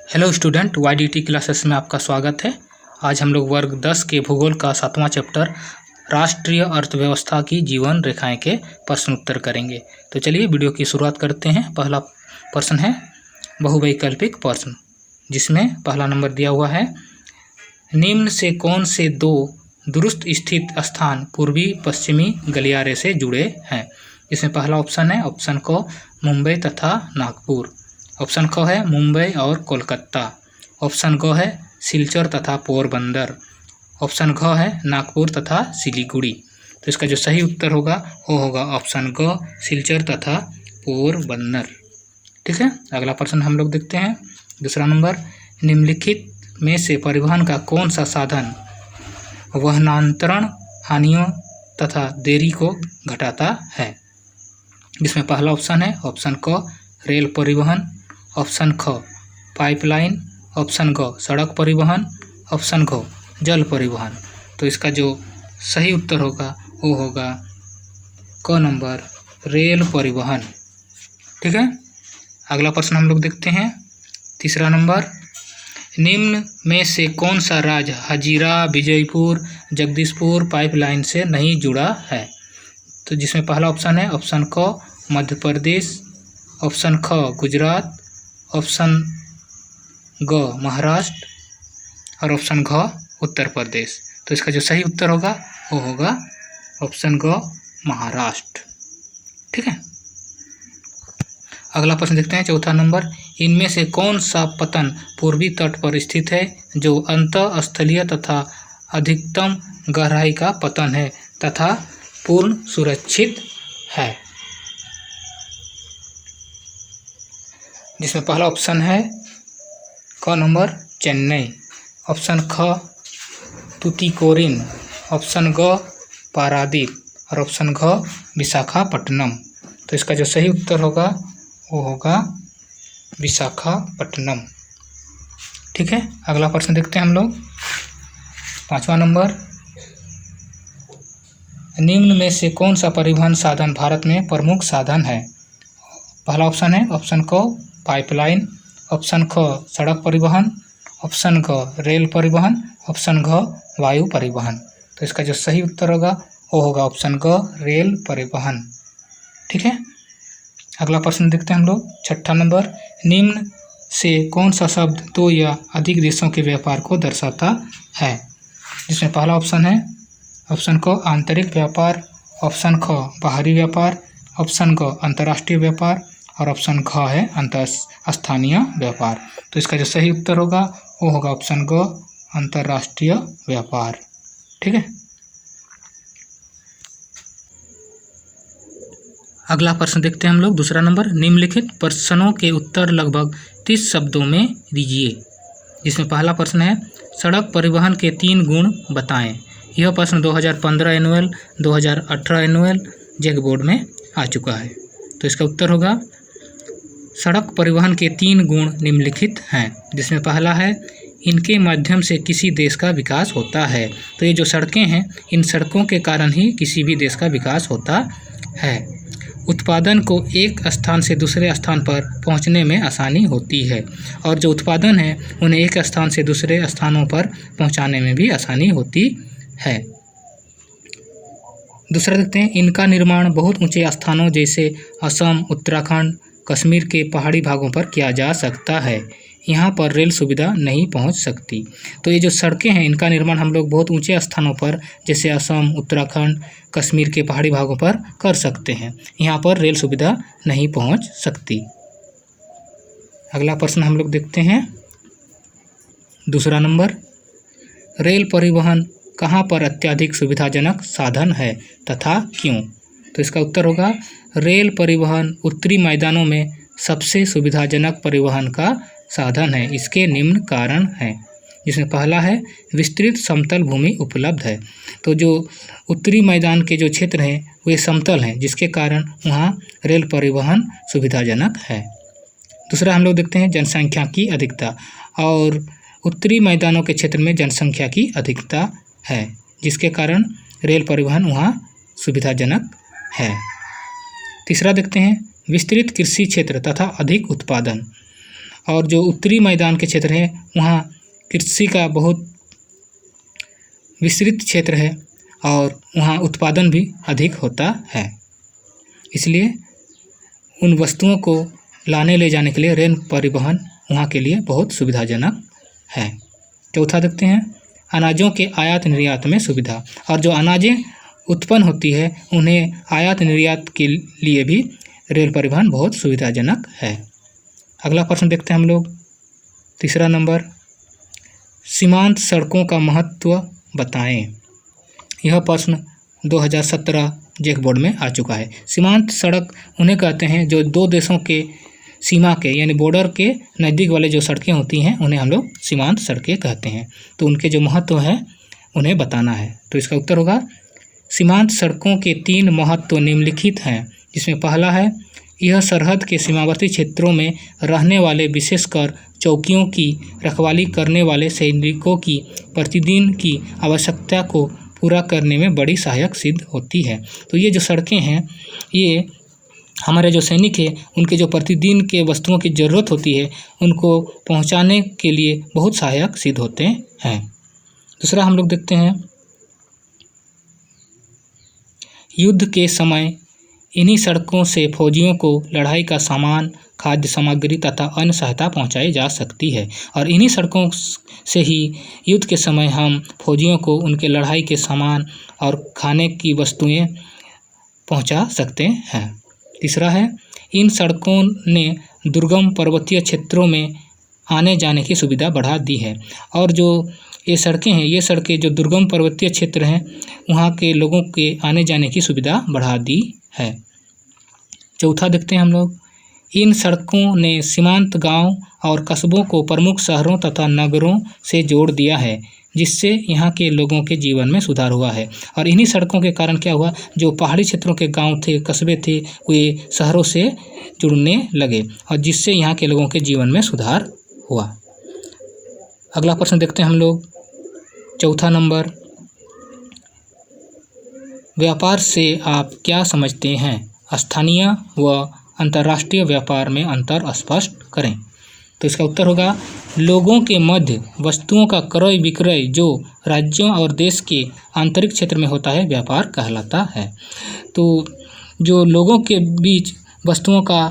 Hello student, YDT classes में आपका स्वागत है। आज हम लोग वर्ग 10 के भूगोल का 7वां चैप्टर राष्ट्रीय अर्थव्यवस्था की जीवन रेखाएं के प्रश्न उत्तर करेंगे। तो चलिए वीडियो की शुरुआत करते हैं। पहला प्रश्न है बहुवैकल्पिक प्रश्न, जिसमें पहला नंबर दिया हुआ है, निम्न से कौन से दो दुरुस्त स्थित स्थान पूर्वी पश्चिमी गलियारे से जुड़े हैं। इसमें पहला ऑप्शन है ऑप्शन क मुंबई तथा नागपुर, ऑप्शन ख है मुंबई और कोलकाता, ऑप्शन ग है सिलचर तथा पोरबंदर, ऑप्शन घ है नागपुर तथा सिलीगुड़ी। तो इसका जो सही उत्तर होगा वो होगा ऑप्शन ग सिलचर तथा पोरबंदर। ठीक है, अगला प्रश्न हम लोग देखते हैं। दूसरा नंबर, निम्नलिखित में से परिवहन का कौन सा साधन वहनांतरण हानियों तथा देरी को घटाता है। जिसमें पहला ऑप्शन है ऑप्शन क रेल परिवहन, ऑप्शन ख पाइपलाइन, ऑप्शन ग सड़क परिवहन, ऑप्शन घ जल परिवहन। तो इसका जो सही उत्तर होगा वो होगा क नंबर रेल परिवहन। ठीक है, अगला प्रश्न हम लोग देखते हैं। तीसरा नंबर, निम्न में से कौन सा राज्य हजीरा विजयपुर जगदीशपुर पाइपलाइन से नहीं जुड़ा है। तो जिसमें पहला ऑप्शन है ऑप्शन क मध्य प्रदेश, ऑप्शन ख गुजरात, ऑप्शन ग महाराष्ट्र और ऑप्शन घ उत्तर प्रदेश। तो इसका जो सही उत्तर होगा वो होगा ऑप्शन ग महाराष्ट्र। ठीक है, अगला प्रश्न देखते हैं। चौथा नंबर, इनमें से कौन सा पतन पूर्वी तट पर स्थित है जो अंतःस्थलीय तथा अधिकतम गहराई का पतन है तथा पूर्ण सुरक्षित है। जिसमें पहला ऑप्शन है क नंबर चेन्नई, ऑप्शन ख तुतीकोरिन, ऑप्शन ग पारादीप और ऑप्शन घ विशाखापट्टनम। तो इसका जो सही उत्तर होगा वो होगा विशाखापट्टनम। ठीक है, अगला प्रश्न देखते हैं हम लोग। पांचवा नंबर, निम्न में से कौन सा परिवहन साधन भारत में प्रमुख साधन है। पहला ऑप्शन है ऑप्शन क पाइपलाइन, ऑप्शन ख सड़क परिवहन, ऑप्शन ग रेल परिवहन, ऑप्शन घ वायु परिवहन। तो इसका जो सही उत्तर होगा वो होगा ऑप्शन ग रेल परिवहन। ठीक है, अगला प्रश्न देखते हैं हम लोग। छठा नंबर, निम्न से कौन सा शब्द दो या अधिक देशों के व्यापार को दर्शाता है। जिसमें पहला ऑप्शन है ऑप्शन क आंतरिक व्यापार, ऑप्शन ख बाहरी व्यापार, ऑप्शन ग अंतर्राष्ट्रीय व्यापार और ऑप्शन घ है अंतरस्थानीय व्यापार। तो इसका जो सही उत्तर होगा वो होगा ऑप्शन ग अंतर्राष्ट्रीय व्यापार। ठीक है, अगला प्रश्न देखते हैं हम लोग। दूसरा नंबर, निम्नलिखित प्रश्नों के उत्तर लगभग 30 शब्दों में दीजिए। जिसमें पहला प्रश्न है सड़क परिवहन के 3 गुण बताएं। यह प्रश्न 2015 एनुअल 2018 एनुअल जैक बोर्ड में आ चुका है। तो इसका उत्तर होगा सड़क परिवहन के 3 गुण निम्नलिखित हैं। जिसमें पहला है इनके माध्यम से किसी देश का विकास होता है। तो ये जो सड़कें हैं इन सड़कों के कारण ही किसी भी देश का विकास होता है। उत्पादन को एक स्थान से दूसरे स्थान पर पहुंचने में आसानी होती है और जो उत्पादन है उन्हें एक स्थान से दूसरे स्थानों पर पहुंचाने में भी आसानी होती है। दूसरा देखते हैं, इनका निर्माण बहुत ऊंचे स्थानों जैसे असम उत्तराखंड कश्मीर के पहाड़ी भागों पर किया जा सकता है। यहाँ पर रेल सुविधा नहीं पहुँच सकती। तो ये जो सड़कें हैं इनका निर्माण हम लोग बहुत ऊंचे स्थानों पर जैसे असम उत्तराखंड कश्मीर के पहाड़ी भागों पर कर सकते हैं। यहाँ पर रेल सुविधा नहीं पहुँच सकती। अगला प्रश्न हम लोग देखते हैं। दूसरा नंबर, रेल परिवहन कहाँ पर अत्यधिक सुविधाजनक साधन है तथा क्यों। तो इसका उत्तर होगा रेल परिवहन उत्तरी मैदानों में सबसे सुविधाजनक परिवहन का साधन है। इसके निम्न कारण हैं। जिसमें पहला है विस्तृत समतल भूमि उपलब्ध है। तो जो उत्तरी मैदान के जो क्षेत्र हैं वे समतल हैं, जिसके कारण वहाँ रेल परिवहन सुविधाजनक है। दूसरा हम लोग देखते हैं जनसंख्या की अधिकता, और उत्तरी मैदानों के क्षेत्र में जनसंख्या की अधिकता है, जिसके कारण रेल परिवहन वहाँ सुविधाजनक है। तीसरा देखते हैं विस्तृत कृषि क्षेत्र तथा अधिक उत्पादन, और जो उत्तरी मैदान के क्षेत्र है वहाँ कृषि का बहुत विस्तृत क्षेत्र है और वहाँ उत्पादन भी अधिक होता है, इसलिए उन वस्तुओं को लाने ले जाने के लिए रेल परिवहन वहाँ के लिए बहुत सुविधाजनक है। चौथा देखते हैं अनाजों के आयात निर्यात में सुविधा। और जो अनाजें उत्पन्न होती है उन्हें आयात निर्यात के लिए भी रेल परिवहन बहुत सुविधाजनक है। अगला प्रश्न देखते हैं हम लोग, तीसरा नंबर, सीमांत सड़कों का महत्व बताएं। यह प्रश्न 2017 जेक बोर्ड में आ चुका है। सीमांत सड़क उन्हें कहते हैं जो दो देशों के सीमा के यानी बॉर्डर के नज़दीक वाले जो सड़कें होती हैं उन्हें हम लोग सीमांत सड़कें कहते हैं। तो उनके जो महत्व है उन्हें बताना है। तो इसका उत्तर होगा सीमांत सड़कों के 3 महत्व निम्नलिखित हैं, जिसमें पहला है यह सरहद के सीमावर्ती क्षेत्रों में रहने वाले विशेषकर चौकियों की रखवाली करने वाले सैनिकों की प्रतिदिन की आवश्यकता को पूरा करने में बड़ी सहायक सिद्ध होती है। तो ये जो सड़कें हैं ये हमारे जो सैनिक हैं उनके जो प्रतिदिन के वस्तुओं की ज़रूरत होती है उनको पहुंचाने के लिए बहुत सहायक सिद्ध होते हैं। दूसरा हम लोग देखते हैं युद्ध के समय इन्हीं सड़कों से फौजियों को लड़ाई का सामान, खाद्य सामग्री तथा अन्य सहायता पहुंचाई जा सकती है और इन्हीं सड़कों से ही युद्ध के समय हम फौजियों को उनके लड़ाई के सामान और खाने की वस्तुएं पहुंचा सकते हैं। तीसरा है इन सड़कों ने दुर्गम पर्वतीय क्षेत्रों में आने जाने की सुविधा बढ़ा दी है और जो ये सड़कें हैं ये सड़कें जो दुर्गम पर्वतीय क्षेत्र हैं वहाँ के लोगों के आने जाने की सुविधा बढ़ा दी है। चौथा देखते हैं हम लोग, इन सड़कों ने सीमांत गांव और कस्बों को प्रमुख शहरों तथा नगरों से जोड़ दिया है, जिससे यहाँ के लोगों के जीवन में सुधार हुआ है। और इन्हीं सड़कों के कारण क्या हुआ, जो पहाड़ी क्षेत्रों के गांव थे, कस्बे थे, वे शहरों से जुड़ने लगे और जिससे यहाँ के लोगों के जीवन में सुधार हुआ। अगला प्रश्न देखते हैं हम लोग, चौथा नंबर, व्यापार से आप क्या समझते हैं? स्थानीय व अंतर्राष्ट्रीय व्यापार में अंतर स्पष्ट करें। तो इसका उत्तर होगा लोगों के मध्य वस्तुओं का क्रय विक्रय जो राज्यों और देश के आंतरिक क्षेत्र में होता है व्यापार कहलाता है। तो जो लोगों के बीच वस्तुओं का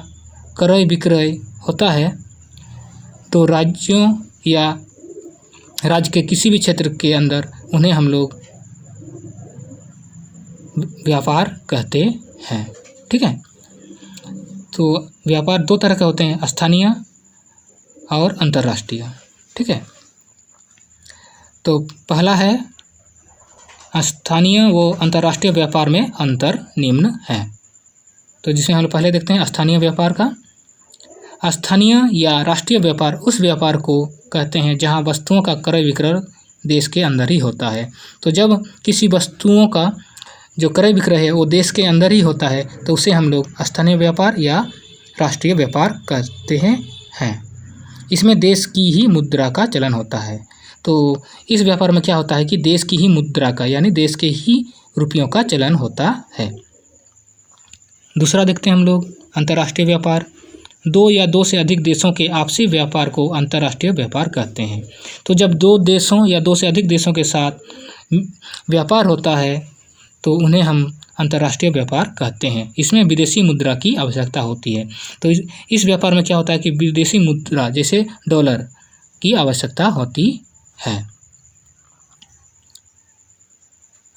क्रय विक्रय होता है तो राज्यों या राज्य के किसी भी क्षेत्र के अंदर उन्हें हम लोग व्यापार कहते हैं। ठीक है, तो व्यापार 2 तरह के होते हैं, स्थानीय और अंतर्राष्ट्रीय। ठीक है, तो पहला है स्थानीय व अंतर्राष्ट्रीय व्यापार में अंतर निम्न है। तो जिसमें हम लोग पहले देखते हैं स्थानीय व्यापार का। स्थानीय या राष्ट्रीय व्यापार उस व्यापार को कहते हैं जहां वस्तुओं का क्रय विक्रय देश के अंदर ही होता है। तो जब किसी वस्तुओं का जो क्रय विक्रय है वो देश के अंदर ही होता है तो उसे हम लोग स्थानीय व्यापार या राष्ट्रीय व्यापार कहते हैं। इसमें देश की ही मुद्रा का चलन होता है। तो इस व्यापार में क्या होता है कि देश की ही मुद्रा का यानी देश के ही रुपयों का चलन होता है। दूसरा देखते हैं हम लोग अंतर्राष्ट्रीय व्यापार। 2 या 2 से अधिक देशों के आपसी व्यापार को अंतर्राष्ट्रीय व्यापार कहते हैं। तो जब 2 देशों या 2 से अधिक देशों के साथ व्यापार होता है तो उन्हें हम अंतर्राष्ट्रीय व्यापार कहते हैं। इसमें विदेशी मुद्रा की आवश्यकता होती है। तो इस व्यापार में क्या होता है कि विदेशी मुद्रा जैसे डॉलर की आवश्यकता होती है।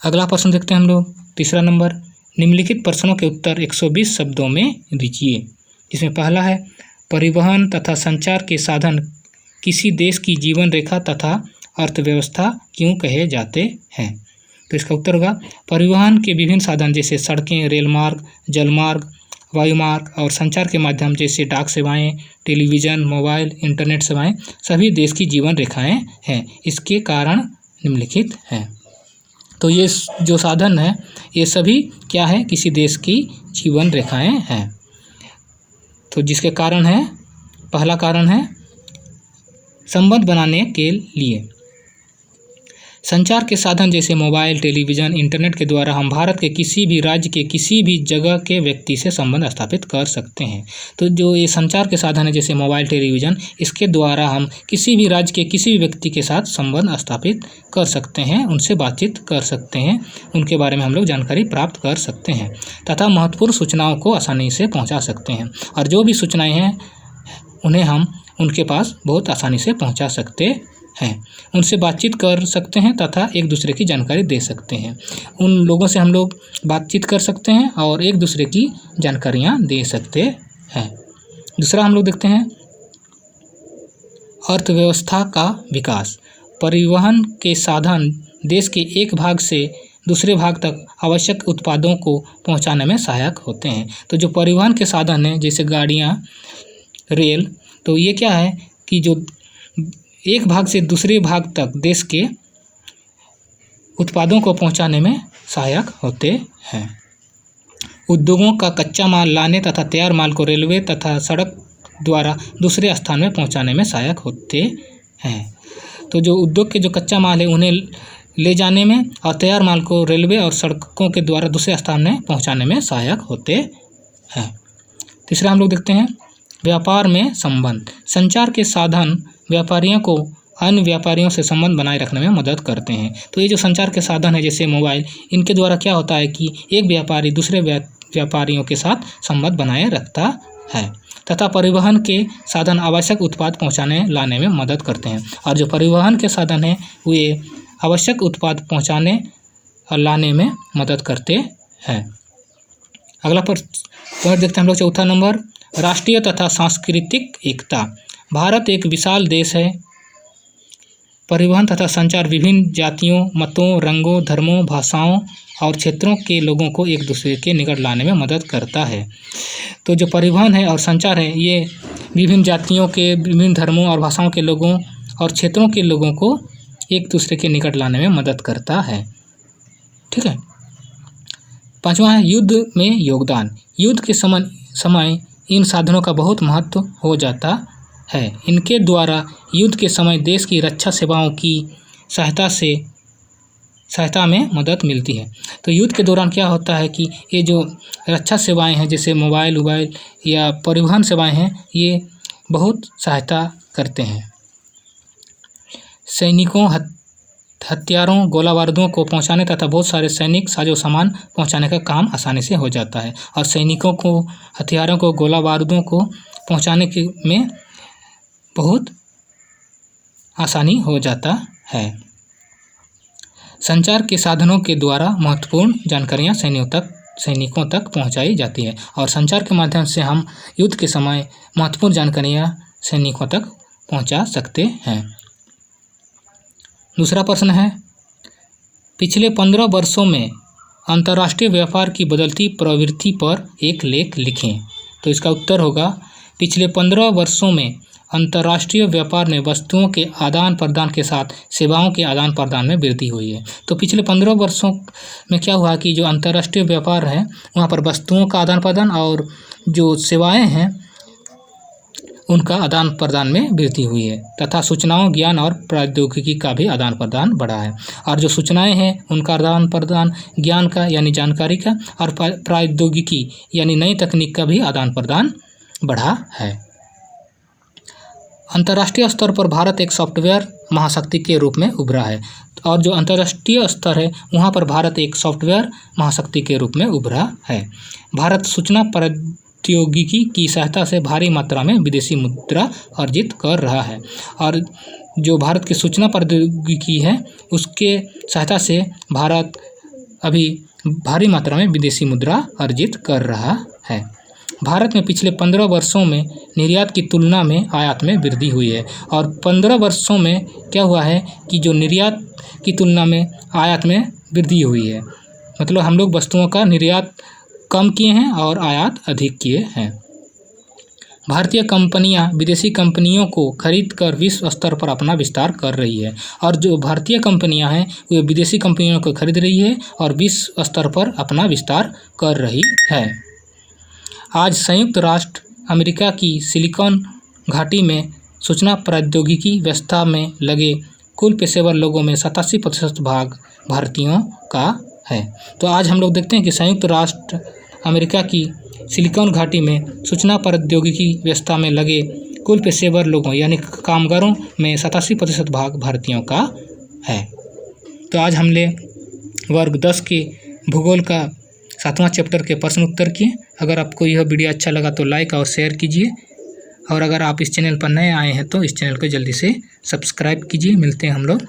अगला प्रश्न देखते हैं हम लोग, तीसरा नंबर, निम्नलिखित प्रश्नों के उत्तर 120 शब्दों में दीजिए। जिसमें पहला है परिवहन तथा संचार के साधन किसी देश की जीवन रेखा तथा अर्थव्यवस्था क्यों कहे जाते हैं? तो इसका उत्तर होगा परिवहन के विभिन्न साधन जैसे सड़कें, रेल मार्ग, जल मार्ग, वायुमार्ग और संचार के माध्यम जैसे डाक सेवाएं, टेलीविज़न, मोबाइल, इंटरनेट सेवाएं सभी देश की जीवन रेखाएं हैं। इसके कारण निम्नलिखित हैं। तो ये जो साधन है ये सभी क्या है, किसी देश की जीवन रेखाएं हैं। तो जिसके कारण है, पहला कारण है संबंध बनाने के लिए। संचार के साधन जैसे मोबाइल, टेलीविज़न, इंटरनेट के द्वारा हम भारत के किसी भी राज्य के किसी भी जगह के व्यक्ति से संबंध स्थापित कर सकते हैं। तो जो ये संचार के साधन है जैसे मोबाइल, टेलीविज़न, इसके द्वारा हम किसी भी राज्य के किसी भी व्यक्ति के साथ संबंध स्थापित कर सकते हैं, उनसे बातचीत कर सकते हैं, उनके बारे में हम लोग जानकारी प्राप्त कर सकते हैं तथा महत्वपूर्ण सूचनाओं को आसानी से पहुँचा सकते हैं। और जो भी सूचनाएँ हैं उन्हें हम उनके पास बहुत आसानी से पहुँचा सकते हैं, उनसे बातचीत कर सकते हैं तथा एक दूसरे की जानकारी दे सकते हैं। उन लोगों से हम लोग बातचीत कर सकते हैं और एक दूसरे की जानकारियाँ दे सकते हैं। दूसरा हम लोग देखते हैं अर्थव्यवस्था का विकास। परिवहन के साधन देश के एक भाग से दूसरे भाग तक आवश्यक उत्पादों को पहुंचाने में सहायक होते हैं। तो जो परिवहन के साधन हैं जैसे गाड़ियाँ, रेल, तो ये क्या है कि जो एक भाग से दूसरे भाग तक देश के उत्पादों को पहुंचाने में सहायक होते हैं। उद्योगों का कच्चा माल लाने तथा तैयार माल को रेलवे तथा सड़क द्वारा दूसरे स्थान में पहुंचाने में सहायक होते हैं। तो जो उद्योग के जो कच्चा माल है उन्हें ले जाने में और तैयार माल को रेलवे और सड़कों के द्वारा दूसरे स्थान में पहुंचाने में सहायक होते हैं। तीसरा हम लोग देखते हैं व्यापार में संबंध। संचार के साधन व्यापारियों को अन्य व्यापारियों से संबंध बनाए रखने में मदद करते हैं। तो ये जो संचार के साधन है जैसे मोबाइल, इनके द्वारा क्या होता है कि एक व्यापारी दूसरे व्यापारियों के साथ संबंध बनाए रखता है तथा परिवहन के साधन आवश्यक उत्पाद पहुंचाने लाने में मदद करते हैं। और जो परिवहन के साधन हैं वे आवश्यक उत्पाद पहुंचाने और लाने में मदद करते हैं। अगला पॉइंट देखते हैं हम लोग, चौथा नंबर, राष्ट्रीय तथा सांस्कृतिक एकता। भारत एक विशाल देश है। परिवहन तथा संचार विभिन्न जातियों, मतों, रंगों, धर्मों, भाषाओं और क्षेत्रों के लोगों को एक दूसरे के निकट लाने में मदद करता है। तो जो परिवहन है और संचार है ये विभिन्न जातियों के, विभिन्न धर्मों और भाषाओं के लोगों और क्षेत्रों के लोगों को एक दूसरे के निकट लाने में मदद करता है। ठीक है। पांचवा है युद्ध में योगदान। युद्ध के समय इन साधनों का बहुत महत्व हो जाता है। इनके द्वारा युद्ध के समय देश की रक्षा सेवाओं की सहायता में मदद मिलती है। तो युद्ध के दौरान क्या होता है कि ये जो रक्षा सेवाएं हैं जैसे मोबाइल या परिवहन सेवाएं हैं ये बहुत सहायता करते हैं। सैनिकों हथियारों, गोला बारूदों को पहुंचाने तथा बहुत सारे सैनिक साजो सामान पहुंचाने का काम आसानी से हो जाता है। और सैनिकों को हथियारों को, गोला बारूदों को पहुंचाने में बहुत आसानी हो जाता है। संचार के साधनों के द्वारा महत्वपूर्ण जानकारियां सैनिकों तक पहुंचाई जाती है और संचार के माध्यम से हम युद्ध के समय महत्वपूर्ण जानकारियां सैनिकों तक पहुंचा सकते हैं। दूसरा प्रश्न है, पिछले 15 वर्षों में अंतर्राष्ट्रीय व्यापार की बदलती प्रवृत्ति पर एक लेख लिखें। तो इसका उत्तर होगा, पिछले 15 वर्षों में अंतर्राष्ट्रीय व्यापार में वस्तुओं के आदान प्रदान के साथ सेवाओं के आदान प्रदान में वृद्धि हुई है। तो पिछले 15 वर्षों में क्या हुआ कि जो अंतर्राष्ट्रीय व्यापार है वहाँ पर वस्तुओं का आदान प्रदान और जो सेवाएं हैं उनका आदान प्रदान में वृद्धि हुई है तथा सूचनाओं, ज्ञान और प्रौद्योगिकी का भी आदान प्रदान बढ़ा है। और जो सूचनाएं हैं उनका आदान प्रदान ज्ञान का यानी जानकारी का और प्रौद्योगिकी यानी नई तकनीक का भी आदान प्रदान बढ़ा है। अंतर्राष्ट्रीय स्तर पर भारत एक सॉफ्टवेयर महाशक्ति के रूप में उभरा है और जो अंतर्राष्ट्रीय स्तर है वहाँ पर भारत एक सॉफ्टवेयर महाशक्ति के रूप में उभरा है। भारत सूचना प्रौद्योगिकी की सहायता से भारी मात्रा में विदेशी मुद्रा अर्जित कर रहा है और जो भारत की सूचना प्रौद्योगिकी है उसके सहायता से भारत अभी भारी मात्रा में विदेशी मुद्रा अर्जित कर रहा है। भारत में पिछले 15 वर्षों में निर्यात की तुलना में आयात में वृद्धि हुई है और 15 वर्षों में क्या हुआ है कि जो निर्यात की तुलना में आयात में वृद्धि हुई है, मतलब हम लोग वस्तुओं का निर्यात कम किए हैं और आयात अधिक किए हैं। भारतीय कंपनियां विदेशी कंपनियों को खरीद कर विश्व स्तर पर अपना विस्तार कर रही है और जो भारतीय कंपनियां हैं वे विदेशी कंपनियों को खरीद रही है और विश्व स्तर पर अपना विस्तार कर रही है। आज संयुक्त राष्ट्र अमेरिका की सिलिकॉन घाटी में सूचना प्रौद्योगिकी व्यवस्था में लगे कुल पेशेवर लोगों में 87% भाग भारतीयों का है। तो आज हम लोग देखते हैं कि संयुक्त राष्ट्र अमेरिका की सिलिकॉन घाटी में सूचना प्रौद्योगिकी व्यवस्था में लगे कुल पेशेवर लोगों यानी कामगारों में 87% भाग भारतीयों का है। तो आज हमने वर्ग 10 के भूगोल का 7वां चैप्टर के प्रश्न उत्तर किए। अगर आपको यह वीडियो अच्छा लगा तो लाइक और शेयर कीजिए, और अगर आप इस चैनल पर नए आए हैं तो इस चैनल को जल्दी से सब्सक्राइब कीजिए। मिलते हैं हम लोग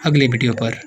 अगले वीडियो पर।